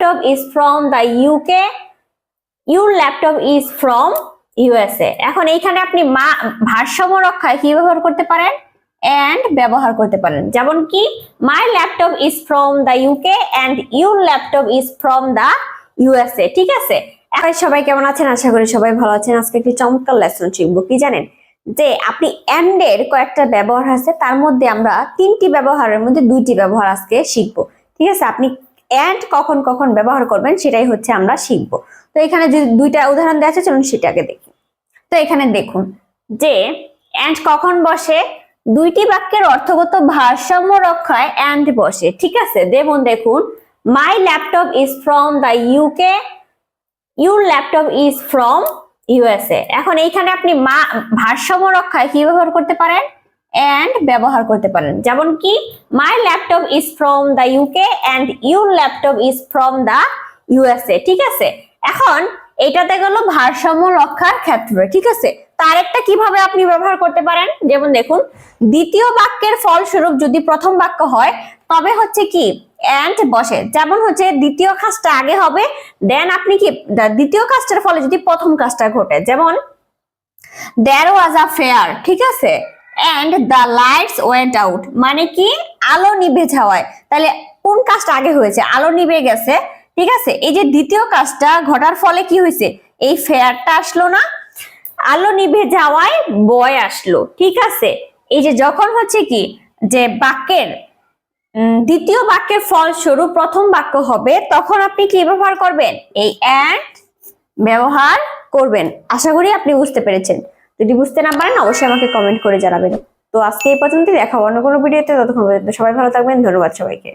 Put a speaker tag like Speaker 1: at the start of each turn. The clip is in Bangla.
Speaker 1: laptop is from the UK, your laptop is from USA. এখন এইখানে আপনি ভারসাম্য রক্ষায় কি ব্যবহার করতে পারেন? and ব্যবহার করতে পারেন। যেমন কি my laptop is from the UK and your laptop is from the USA। ঠিক আছে, এখন সবাই কেমন আছেন? আশা করি সবাই ভালো আছেন। আজকে একটি চমৎকার লেসন শিখবো। কি জানেন যে আপনি and এর কয়েকটা ব্যবহার আছে, তার মধ্যে আমরা তিনটি ব্যবহারের মধ্যে দুইটি ব্যবহার আজকে শিখবো। ঠিক আছে, আপনি and কখন কখন ব্যবহার করবেন সেটাই হচ্ছে আমরা শিখবো। তো এখানে যদি দুইটা উদাহরণ দেওয়া আছে, চলুন সেটাকে দেখি। তো এখানে দেখুন যে and কখন বসে, দুইটি বাক্যের অর্থগত ভারসাম্য রক্ষায় and বসে। ঠিক আছে, যেমন দেখুন my laptop is from the UK, your laptop is from USA। এখন এইখানে আপনি ভারসাম্য রক্ষায় কি ব্যবহার করতে পারেন? and ব্যবহার করতে পারেন। যেমন কি my laptop is from the UK and your laptop is from the USA। ঠিক আছে, এখন এটাতে গেল ভারসাম্য রক্ষার ক্ষেত্রে। ঠিক আছে, তার একটা কিভাবে আপনি ব্যবহার করতে পারেন, যেমন দেখুন দ্বিতীয় বাক্যের ফলস্বরূপ যদি প্রথম বাক্য হয় তবে হচ্ছে কি and বসে। যেমন হচ্ছে দ্বিতীয় কাজটা আগে হবে, দেন আপনি কি দ্বিতীয় কাজটার ফলে যদি প্রথম কাজটা ঘটে, যেমন there was a fair। ঠিক আছে, and the lights went out, মানে কি আলো নিভে যাওয়ায়। তাহলে কোন কাজটা আগে হয়েছে? আলো নিভে গেছে। ঠিক আছে, এই যে দ্বিতীয় কাজটা ঘটার ফলে কি হয়েছে? এই ফেয়ারটা আসলো না, আলো নিভে যাওয়ায় বয় আসলো। ঠিক আছে, এই যে যখন হচ্ছে কি যে বাক্যের দ্বিতীয় বাক্যের ফলস্বরূপ প্রথম বাক্য হবে, তখন আপনি কি ব্যবহার করবেন? এই and ব্যবহার করবেন। আশা করি আপনি বুঝতে পেরেছেন। যদি বুঝতে না পারেন অবশ্যই আমাকে কমেন্ট করে জানাবেন। তো আজকে এই পর্যন্ত, দেখা অন্য কোনো ভিডিওতে। ততক্ষণ পর্যন্ত সবাই ভালো থাকবেন। ধন্যবাদ সবাইকে।